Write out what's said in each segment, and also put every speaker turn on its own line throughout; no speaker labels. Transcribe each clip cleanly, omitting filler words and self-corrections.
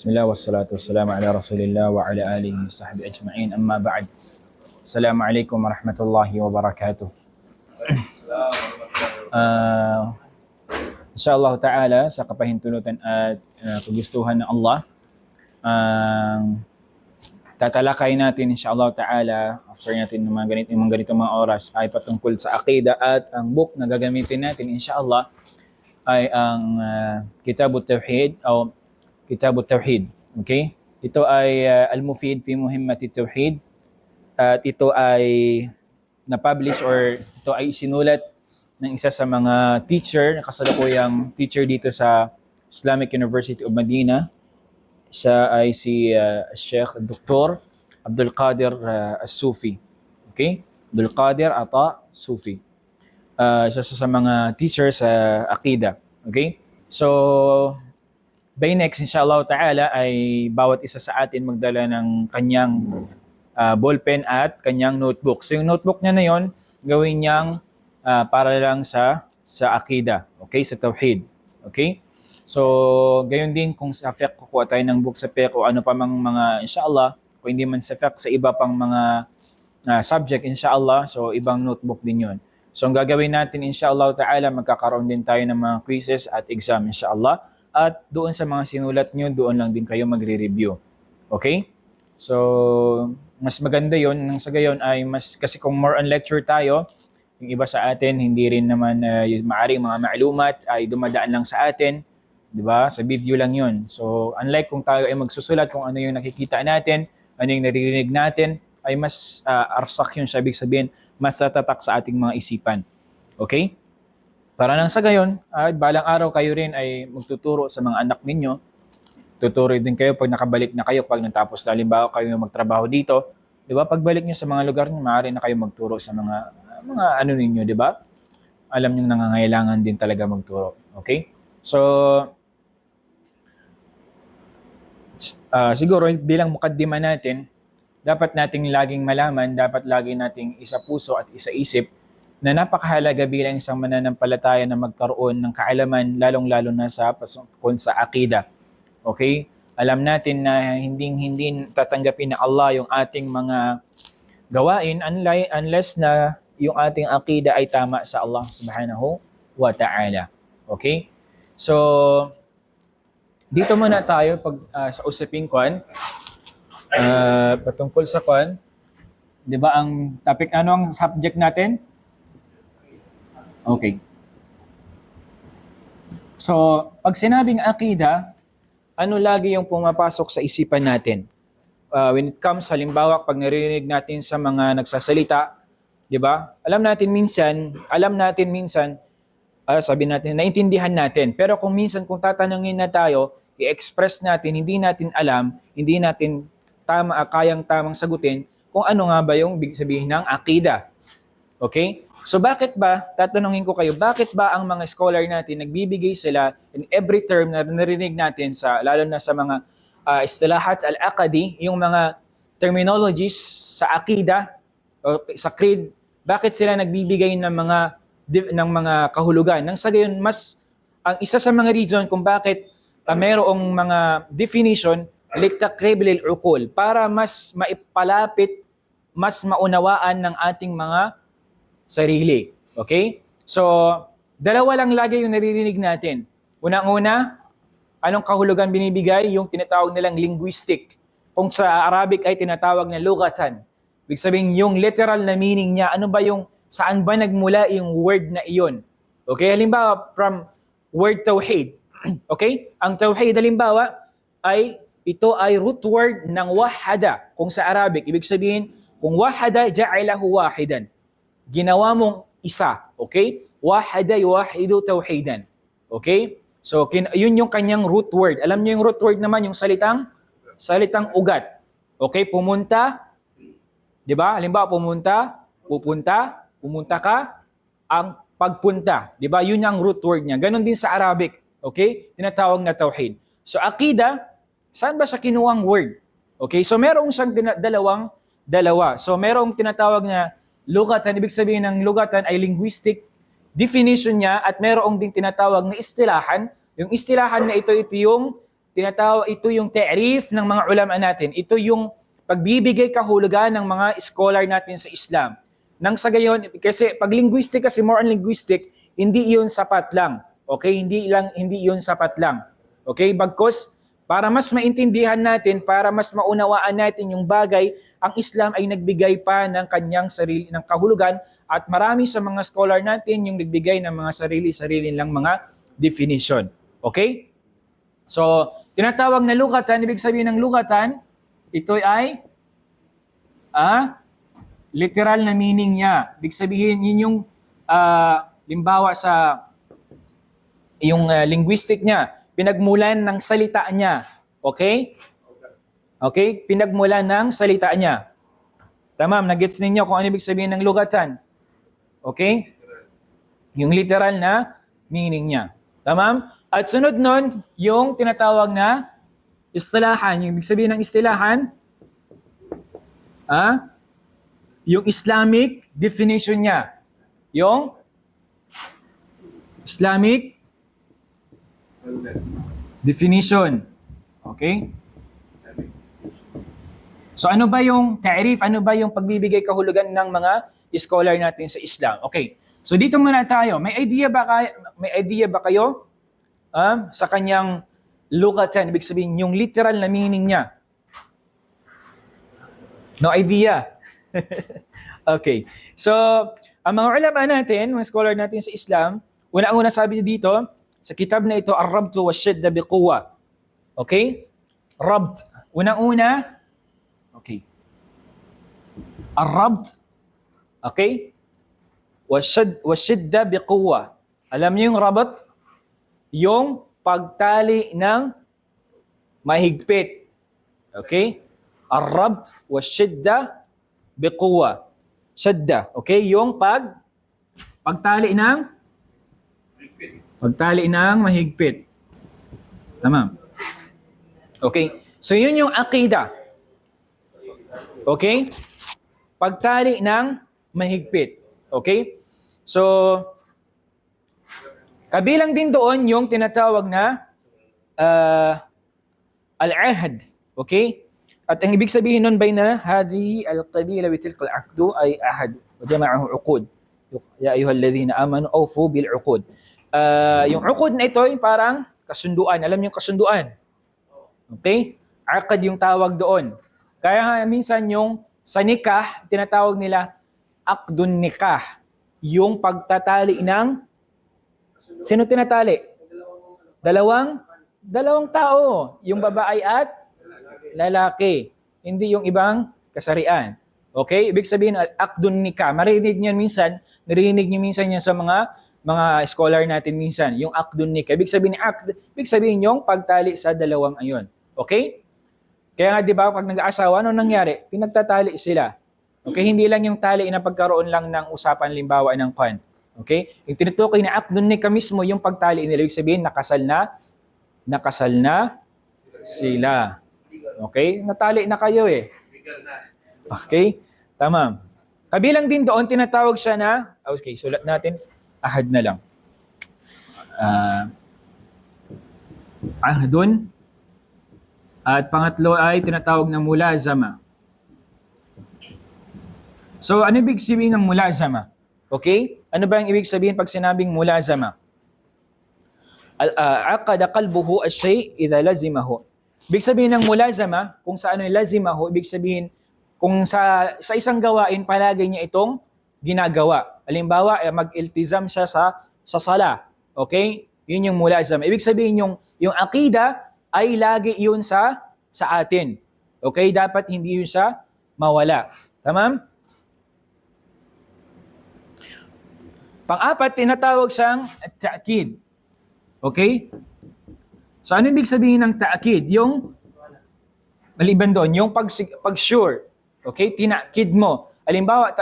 Bismillah wassalatu wassalamu ala rasulillah wa ala alihi wa sahbihi ajma'in amma ba'd. Assalamualaikum warahmatullahi wabarakatuh. Insyaallah ta'ala sa kapahintulutan at kagustuhan ng Allah, tatalakay natin insyaallah ta'ala after natin ng mga ganitong mga oras ay patungkol sa aqida, at ang book na gagamitin natin insyaallah ay ang Kitabut Tauhid o Kitabut Tauhid. Okay? Ito ay Al-Mufid fi Muhimmati Tauhid, at ito ay na-publish or ito ay sinulat ng isa sa mga teacher, kasalukuyang teacher dito sa Islamic University of Medina. Siya ay si Sheikh Dr. Abdul Qadir As-Sufi. Okay? Abdul Qadir Ata Sufi. Siya sa mga teacher sa Aqida. Okay? So, by next, inshallah ta'ala, ay bawat isa sa atin magdala ng kanyang ballpen at kanyang notebook. So yung notebook niya na yon, gawin niyang para lang sa Aqida, okay? Sa Tauhid, okay? So, gayon din kung sa fiqh, kukuha tayo ng book sa fiqh o ano pa mang mga, inshallah, kung hindi man sa fiqh, sa iba pang mga subject, inshallah, so ibang notebook din yon. So ang gagawin natin, inshallah ta'ala, magkakaroon din tayo ng mga quizzes at exam, inshallah. At doon sa mga sinulat nyo, doon lang din kayo magre-review. Okay? So, mas maganda yon nang sa gayon ay mas, kasi kung more on lecture tayo, yung iba sa atin, hindi rin naman maaring mga maalumat ay dumadaan lang sa atin. Di ba? Sa video lang yon. So, unlike kung tayo ay magsusulat kung ano yung nakikita natin, ano yung naririnig natin, ay mas arsak yun, sabik sabihin, mas tatatak sa ating mga isipan. Okay? Para nang sa gayon, balang araw kayo rin ay magtuturo sa mga anak ninyo. Tuturo din kayo pag nakabalik na kayo, pag natapos na halimbawa kayo magtrabaho dito. Di ba? Pagbalik nyo sa mga lugar nyo, maaari na kayo magturo sa mga ano ninyo, di ba? Alam nyo nangangailangan din talaga magturo. Okay? So, siguro bilang mukaddima natin, dapat nating laging malaman, dapat lagi nating isa puso at isa isip na napakahalaga bilang isang mananampalataya na magkaroon ng kaalaman, lalong-lalo na sa pasungkol sa aqida. Okay? Alam natin na hindi tatanggapin na Allah yung ating mga gawain unless na yung ating aqida ay tama sa Allah subhanahu wa ta'ala. Okay? So, dito muna tayo pag sa usaping kwan, patungkol sa kwan. Di ba ang topic, ano ang subject natin? Okay. So, pag sinabing aqida, ano lagi yung pumapasok sa isipan natin? When it comes, halimbawa, pag narinig natin sa mga nagsasalita, di ba? Alam natin minsan, sabi natin, naintindihan natin. Pero kung minsan, kung tatanungin na tayo, i-express natin, hindi natin alam, hindi natin kayang tamang sagutin kung ano nga ba yung big sabihin ng aqida. Okay? So bakit ba, tatanungin ko kayo, bakit ba ang mga scholar natin nagbibigay sila in every term na narinig natin sa, lalo na sa mga istilahat al-aqadi, yung mga terminologies sa aqida o sa creed, bakit sila nagbibigay ng mga kahulugan? Nang sa gayon, mas ang isa sa mga reason kung bakit mayroong mga definition litakribil al-uqul, para mas maipalapit, mas maunawaan ng ating mga sarili. Okay? So, dalawa lang lagi yung naririnig natin. Unang-una, anong kahulugan binibigay? Yung tinatawag nilang linguistic. Kung sa Arabic ay tinatawag na lugatan. Ibig sabihin, yung literal na meaning niya, ano ba yung, saan ba nagmula yung word na iyon? Okay? Halimbawa, from word tauhid. Okay? Ang tauhid, halimbawa, ito ay root word ng wahada. Kung sa Arabic, ibig sabihin, kung wahada, ja'alahu wahidan. Ginawa mong isa, okay? Wahada yuwahidu tauhidan. Okay? So, yun yung kanyang root word. Alam niyo yung root word naman, yung salitang ugat. Okay? Pumunta, di ba? Halimbawa, pumunta ka, ang pagpunta. Di ba? Yun yung root word niya. Ganon din sa Arabic. Okay? Tinatawag na tauhid. So, akida, saan ba siya kinuwang word? Okay? So, merong siyang dalawa. So, merong tinatawag na lugatan, ibig sabihin ng lugatan ay linguistic definition niya, at merong ding tinatawag na istilahan. Yung istilahan na ito yung ito yung ta'rif ng mga ulama natin. Ito yung pagbibigay kahulugan ng mga scholar natin sa Islam. Nang sa gayon, kasi pag linguistic kasi more on linguistic, hindi iyon sapat lang. Okay? Hindi iyon sapat lang. Okay? Bagkus, para mas maintindihan natin, para mas maunawaan natin yung bagay, ang Islam ay nagbigay pa ng kanyang sarili ng kahulugan at marami sa mga scholar natin yung nagbigay ng mga sarili-sarili lang mga definition. Okay? So, tinatawag na lugatan, ibig sabihin ng lugatan, ito ay literal na meaning niya. Ibig sabihin, yun yung limbawa sa yung linguistic niya, pinagmulan ng salita niya. Okay? Okay? Pinagmulan ng salita niya. Tamam, nagets ninyo kung ano ibig sabihin ng lugatan. Okay? Yung literal na meaning niya. Tamam? At sunod nun, yung tinatawag na istilahan. Yung ibig sabihin ng istilahan, yung Islamic definition niya. Yung Islamic definition. Okay? So ano ba yung ta'rif? Ano ba yung pagbibigay kahulugan ng mga scholar natin sa Islam? Okay. So dito muna tayo. May idea ba kayo sa kanyang lugatan? Ibig sabihin yung literal na meaning niya. No idea. Okay. So ang mga ulama natin, mga scholar natin sa Islam, una-una sabi dito, sa kitab na ito, ar-rabtu wa shidda biquwa. Okay? Rabt. Una-una, okay. Ar-rabt, okay? Wa shidda biquwa. Alam niyo yung rabat? Yung pagtali ng mahigpit. Okay? Ar-rabt wa shidda biquwa. Shadda, okay? Yung pagtali ng mahigpit. Tama. Okay? So yun yung akida. Okay? Pagtali ng mahigpit. Okay? So, kabilang din doon yung tinatawag na al-ahd. Okay? At ang ibig sabihin nun bayna hadhihi al-qabila wa tilka al-aqdu ay ahad wa jama'ahu uqud. Ya ayyuhalladhina amanu awfu bil uqud. Yung uqud na ito ay parang kasunduan. Alam niyo yung kasunduan? Okay? Aqad yung tawag doon. Kaya nga minsan yung sa nikah, tinatawag nila aqdun nikah. Yung pagtatali ng sino tinatali? Dalawang tao. Yung babae at lalaki. Hindi yung ibang kasarian. Okay? Ibig sabihin, aqdun nikah. Narinig niyo minsan yan sa mga scholar natin minsan, yung aqdun nikah. Ibig sabihin yung pagtali sa dalawang ayon. Okay? Kaya nga 'di ba pag nag-aasawa ano nangyari? Pinagtatali sila. Okay, hindi lang yung tali na pagkaroon lang ng usapan limbawa ng pan. Okay? Yung tinutukoy na aqdun nikah mismo yung pagtali nila, ibig sabihin nakasal na sila. Okay? Natali na kayo eh. Okay? Tama. Kabilang din doon tinatawag siya na okay, sulat natin ahad na lang. Ahdun. At pangatlo ay tinatawag na mulazama. So, ano ibig sabihin ng mulazama? Okay? Ano ba ang ibig sabihin pag sinabing mulazama? Aqada qalbuhu asy-shay' idha lazimahu. Ibig sabihin ng mulazama, kung sa ano yung lazimahu, ibig sabihin kung sa isang gawain palagi niya itong ginagawa. Halimbawa, mag-iltizam siya sa sala. Okay? Yun yung mulazama. Ibig sabihin yung akida ay lagi yun sa atin. Okay? Dapat hindi yun sa mawala. Tamam? Pang-apat, tinatawag siyang ta'kid. Okay? So, ano ibig sabihin ng ta'kid? Yung, maliban doon, yung pag-sure. Okay? Tinakid mo. Halimbawa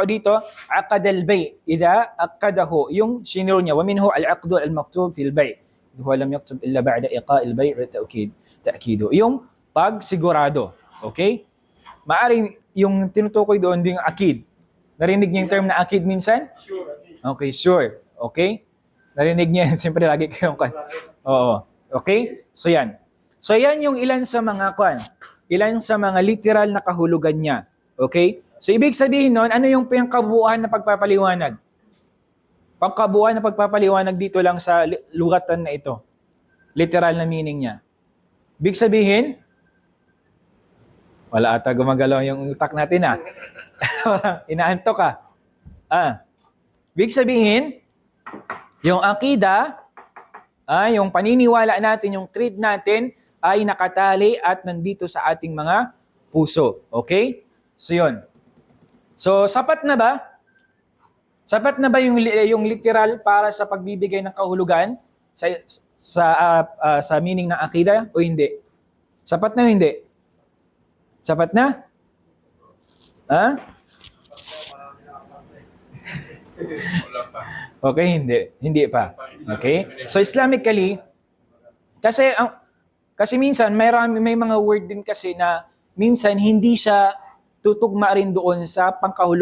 dito, aqad al-bay' idha aqadahu. Yung siniro niya, wa minhu al-aqdu al-maktub fil bay'. Huwa lam yaktub illa ba'da iqa' al-bay' wa ta'kidu. Yung pagsigurado. Okay? Maaring yung tinutukoy doon din yung akid. Narinig niyo yung term na akid minsan? Sure. Okay, sure. Okay? Narinig niyo yan. Siyempre lagi kayong Oo. Okay? So yan. So yan yung ilan sa mga ilan sa mga literal na kahulugan niya. Okay? So ibig sabihin nun, ano yung pangkabuuan na pagpapaliwanag? Pangkabuuan na pagpapaliwanag dito lang sa lugatan na ito. Literal na meaning niya. Ibig sabihin, wala ata gumagalaw yung utak natin Inaantok ka. Ibig sabihin, yung akida, yung paniniwala natin, yung creed natin, ay nakatali at nandito sa ating mga puso. Okay? So yun. So sapat na ba? Sapat na ba yung literal para sa pagbibigay ng kahulugan sa meaning ng akida o hindi? Sapat na o hindi? Sapat na? Okay, hindi. Hindi pa. Okay? So Islamically, kasi minsan may mga word din kasi na minsan hindi siya tutugma rin doon sa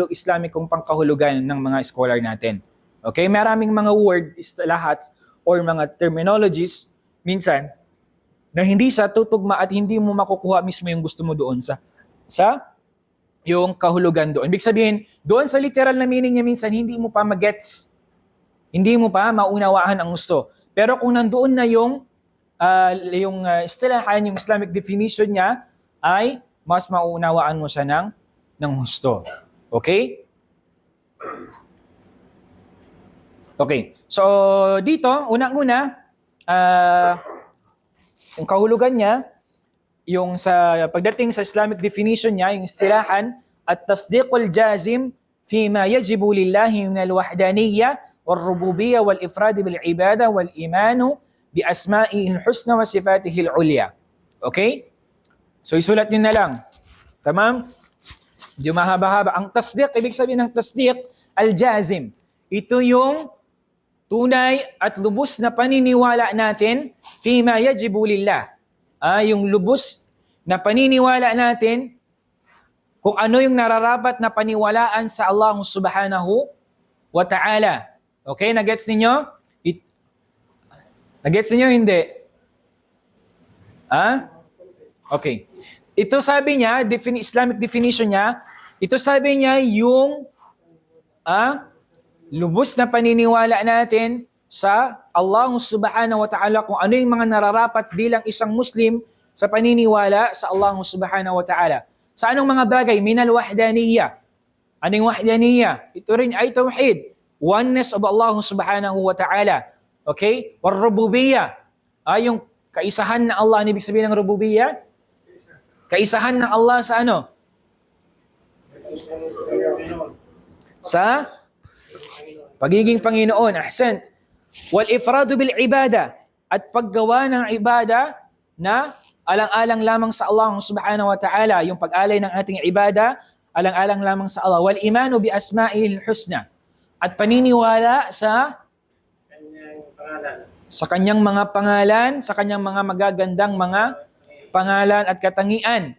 Islamikong pangkahulugan ng mga scholar natin. Okay? Maraming mga word, lahat, or mga terminologies, minsan, na hindi siya tutugma at hindi mo makukuha mismo yung gusto mo doon sa yung kahulugan doon. Ibig sabihin, doon sa literal na meaning niya minsan, hindi mo pa magets. Hindi mo pa maunawaan ang gusto. Pero kung nandoon na yung istilahan, yung Islamic definition niya, ay mas mauunawaan mo siya ng husto. Okay? Okay. So, dito, unang-una, yung kahulugan niya, yung pagdating sa Islamic definition niya, yung istilahan, at-tasdiqul jazim fima yajibu lillahi min al-wahdaniyya wal-rububiyya wal-ifrad bil-ibada wal-imanu bi asma'ihi al-husna wa sifatihi al-ulya. Okay? So isulat niyo na lang. Tamam? Hindi mahaba-haba. Ang tasdiq, ibig sabihin ng tasdiq, al-jazim. Ito yung tunay at lubos na paniniwala natin fima yajibu lillah. Yung lubos na paniniwala natin kung ano yung nararapat na paniwalaan sa Allah subhanahu wa ta'ala. Okay? Nagets ninyo? Nagets ninyo? Hindi. Okay. Ito sabi niya, Islamic definition niya, ito sabi niya yung lubos na paniniwala natin sa Allah subhanahu wa ta'ala kung ano yung mga nararapat bilang isang Muslim sa paniniwala sa Allah subhanahu wa ta'ala. Sa anong mga bagay? Minal wahdaniyya. Anong wahdaniyya? Ito rin ay tawhid. Oneness of Allah subhanahu wa ta'ala. Okay? War rububiyya. Yung kaisahan na Allah. Ano ibig sabihin ng rububiyya? Kaisahan ng Allah sa ano? Sa pagiging Panginoon. Ahsant. Wal ifradu bil ibada. At paggawa ng ibada na alang-alang lamang sa Allah subhanahu wa ta'ala. Yung pag-alay ng ating ibada, alang-alang lamang sa Allah. Wal imanu bi asma'il husna. At paniniwala sa kanyang mga pangalan, sa kanyang mga magagandang mga pangalan at katangian.